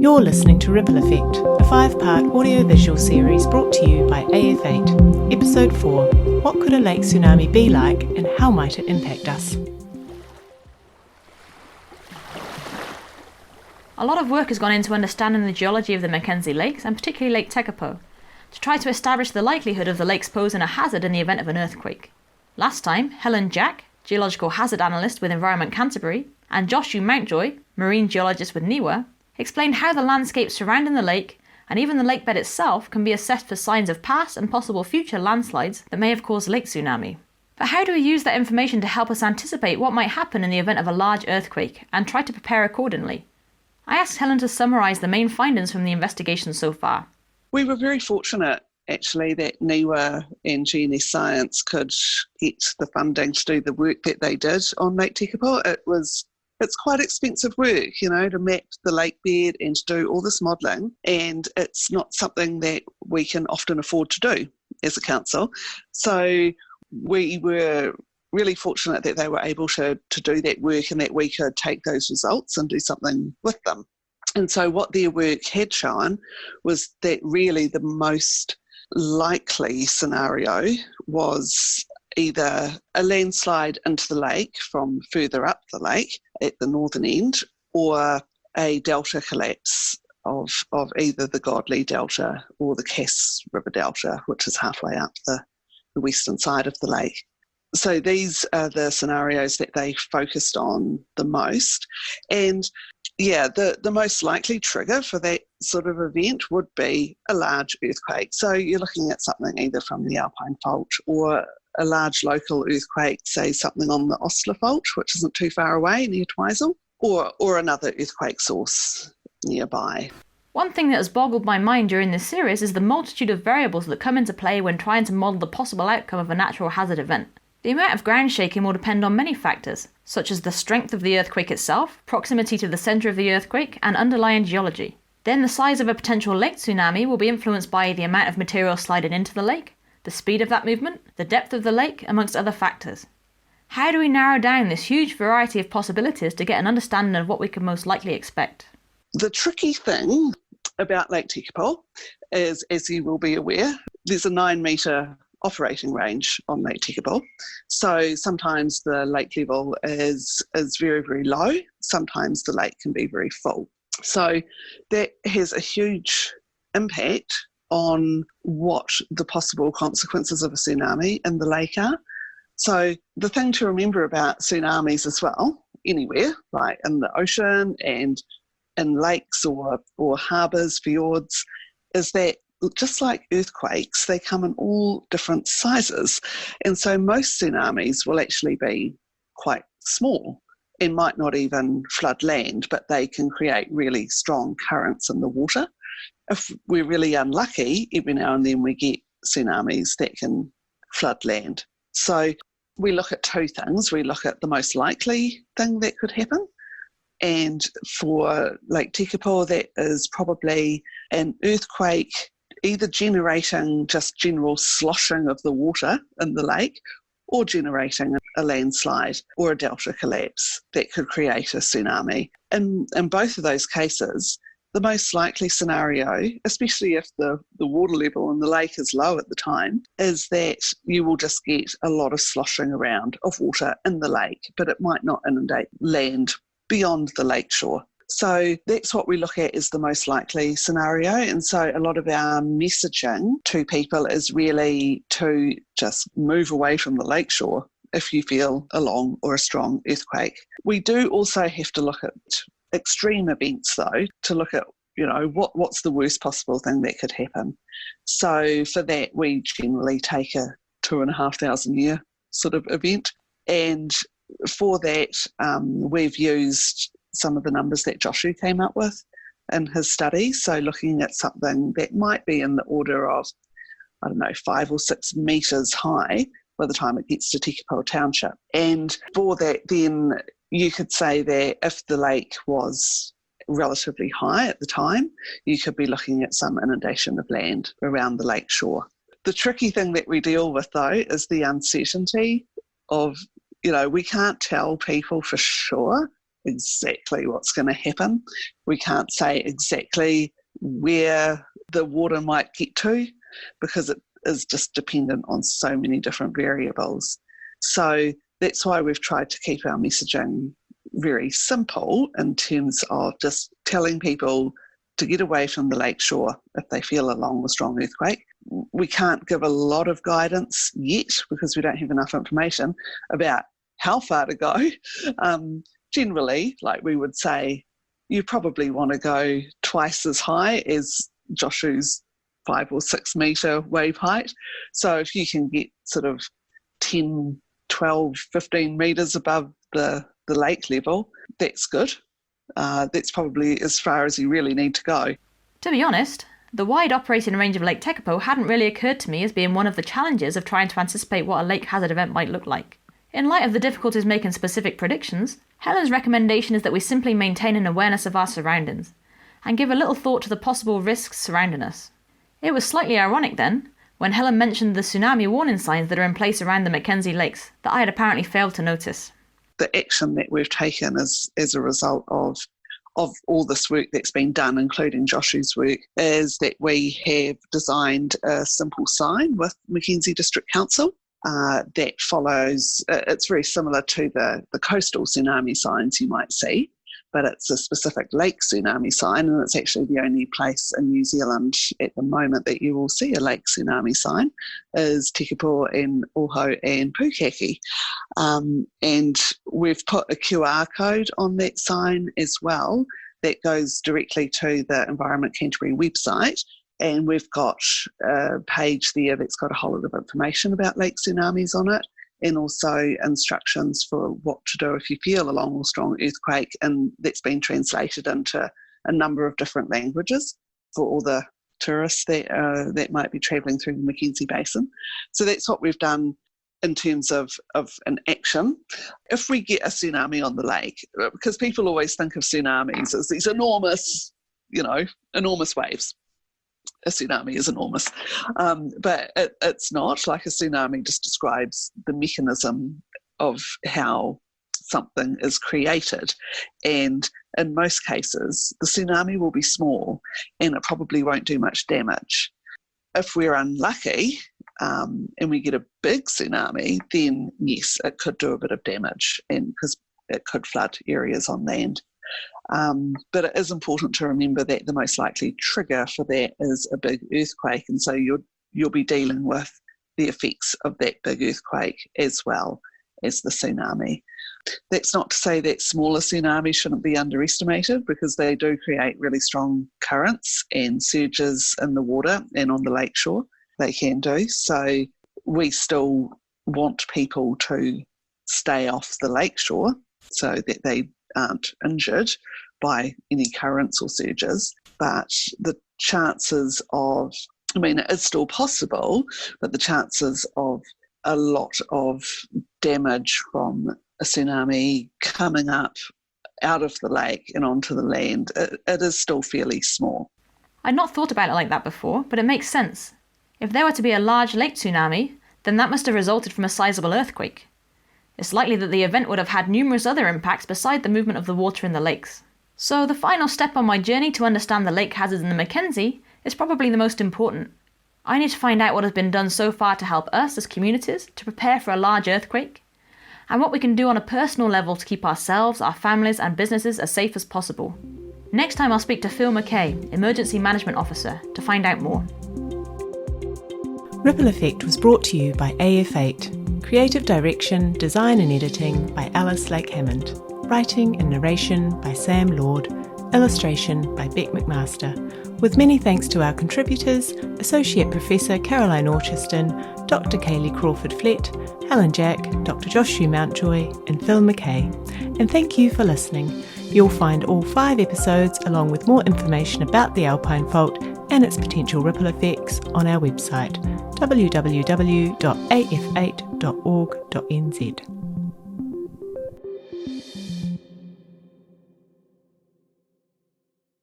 You're listening to Ripple Effect, a 5-part audio-visual series brought to you by AF8. Episode 4, What Could a Lake Tsunami Be Like and How Might It Impact Us? A lot of work has gone into understanding the geology of the Mackenzie Lakes, and particularly Lake Tekapo, to try to establish the likelihood of the lakes posing a hazard in the event of an earthquake. Last time, Helen Jack, Geological Hazard Analyst with Environment Canterbury, and Joshua Mountjoy, Marine Geologist with NIWA, explained how the landscape surrounding the lake, and even the lakebed itself, can be assessed for signs of past and possible future landslides that may have caused lake tsunami. But how do we use that information to help us anticipate what might happen in the event of a large earthquake, and try to prepare accordingly? I asked Helen to summarise the main findings from the investigation so far. We were very fortunate, actually, that NIWA and GNS Science could get the funding to do the work that they did on Lake Tekapo. It's quite expensive work, to map the lake bed and to do all this modelling, and it's not something that we can often afford to do as a council. So we were really fortunate that they were able to do that work and that we could take those results and do something with them. And so what their work had shown was that really the most likely scenario was either a landslide into the lake from further up the lake at the northern end, or a delta collapse of either the Godley Delta or the Cass River Delta, which is halfway up the western side of the lake. So these are the scenarios that they focused on the most. And the most likely trigger for that sort of event would be a large earthquake. So you're looking at something either from the Alpine Fault or a large local earthquake, say something on the Osler Fault, which isn't too far away near Twizel, or another earthquake source nearby. One thing that has boggled my mind during this series is the multitude of variables that come into play when trying to model the possible outcome of a natural hazard event. The amount of ground shaking will depend on many factors, such as the strength of the earthquake itself, proximity to the centre of the earthquake, and underlying geology. Then the size of a potential lake tsunami will be influenced by the amount of material sliding into the lake, the speed of that movement, the depth of the lake, amongst other factors. How do we narrow down this huge variety of possibilities to get an understanding of what we can most likely expect? The tricky thing about Lake Tekapo is, as you will be aware, there's a 9-metre operating range on Lake Tekapo. So sometimes the lake level is very, very low. Sometimes the lake can be very full. So that has a huge impact on what the possible consequences of a tsunami in the lake are. So the thing to remember about tsunamis as well, anywhere, like in the ocean and in lakes or harbours, fjords, is that just like earthquakes, they come in all different sizes. And so most tsunamis will actually be quite small and might not even flood land, but they can create really strong currents in the water. If we're really unlucky, every now and then we get tsunamis that can flood land. So we look at two things. We look at the most likely thing that could happen. And for Lake Tekapo, that is probably an earthquake, either generating just general sloshing of the water in the lake, or generating a landslide or a delta collapse that could create a tsunami. In both of those cases, the most likely scenario, especially if the water level in the lake is low at the time, is that you will just get a lot of sloshing around of water in the lake, but it might not inundate land beyond the lakeshore. So that's what we look at as the most likely scenario. And so a lot of our messaging to people is really to just move away from the lakeshore if you feel a long or a strong earthquake. We do also have to look at extreme events, though, to look at, what's the worst possible thing that could happen. So for that, we generally take a 2,500 year sort of event. And for that, we've used some of the numbers that Joshua came up with in his study. So looking at something that might be in the order of, 5 or 6 metres high by the time it gets to Tekapo Township. And for that, then you could say that if the lake was relatively high at the time, you could be looking at some inundation of land around the lake shore. The tricky thing that we deal with, though, is the uncertainty of, we can't tell people for sure exactly what's going to happen. We can't say exactly where the water might get to because it is just dependent on so many different variables. So that's why we've tried to keep our messaging very simple in terms of just telling people to get away from the lakeshore if they feel along a strong earthquake. We can't give a lot of guidance yet because we don't have enough information about how far to go. Generally, like we would say, you probably want to go twice as high as Joshu's 5 or 6 metre wave height. So if you can get sort of 10, 12, 15 metres above the lake level, that's good. That's probably as far as you really need to go. To be honest, the wide operating range of Lake Tekapo hadn't really occurred to me as being one of the challenges of trying to anticipate what a lake hazard event might look like. In light of the difficulties making specific predictions, Helen's recommendation is that we simply maintain an awareness of our surroundings and give a little thought to the possible risks surrounding us. It was slightly ironic then, when Helen mentioned the tsunami warning signs that are in place around the Mackenzie Lakes that I had apparently failed to notice. The action that we've taken is as a result of all this work that's been done, including Joshu's work, is that we have designed a simple sign with Mackenzie District Council that follows, it's very similar to the coastal tsunami signs you might see, but it's a specific lake tsunami sign, and it's actually the only place in New Zealand at the moment that you will see a lake tsunami sign is Tekapo and Oho and Pukaki. And we've put a QR code on that sign as well that goes directly to the Environment Canterbury website. And we've got a page there that's got a whole lot of information about lake tsunamis on it, and also instructions for what to do if you feel a long or strong earthquake, and that's been translated into a number of different languages for all the tourists that might be travelling through the Mackenzie Basin. So that's what we've done in terms of an action. If we get a tsunami on the lake, because people always think of tsunamis as these enormous waves. A tsunami is enormous, but it's not. Like a tsunami just describes the mechanism of how something is created, and in most cases the tsunami will be small and it probably won't do much damage. If we're unlucky and we get a big tsunami, then yes, it could do a bit of damage, and because it could flood areas on land. But it is important to remember that the most likely trigger for that is a big earthquake, and so you'll be dealing with the effects of that big earthquake as well as the tsunami. That's not to say that smaller tsunamis shouldn't be underestimated, because they do create really strong currents and surges in the water and on the lakeshore. They can do. So we still want people to stay off the lakeshore so that they aren't injured by any currents or surges, but the chances of, it is still possible, but the chances of a lot of damage from a tsunami coming up out of the lake and onto the land, it is still fairly small. I'd not thought about it like that before, but it makes sense. If there were to be a large lake tsunami, then that must have resulted from a sizable earthquake. It's likely that the event would have had numerous other impacts beside the movement of the water in the lakes. So the final step on my journey to understand the lake hazards in the Mackenzie is probably the most important. I need to find out what has been done so far to help us as communities to prepare for a large earthquake, and what we can do on a personal level to keep ourselves, our families and businesses as safe as possible. Next time I'll speak to Phil McKay, Emergency Management Officer, to find out more. Ripple Effect was brought to you by AF8. Creative direction, design and editing by Alice Lake Hammond. Writing and narration by Sam Lord. Illustration by Beck McMaster. With many thanks to our contributors, Associate Professor Caroline Orchiston, Dr. Kaylee Crawford-Flett, Helen Jack, Dr. Joshu Mountjoy and Phil McKay. And thank you for listening. You'll find all 5 episodes along with more information about the Alpine Fault and its potential ripple effects on our website www.af8.org.nz.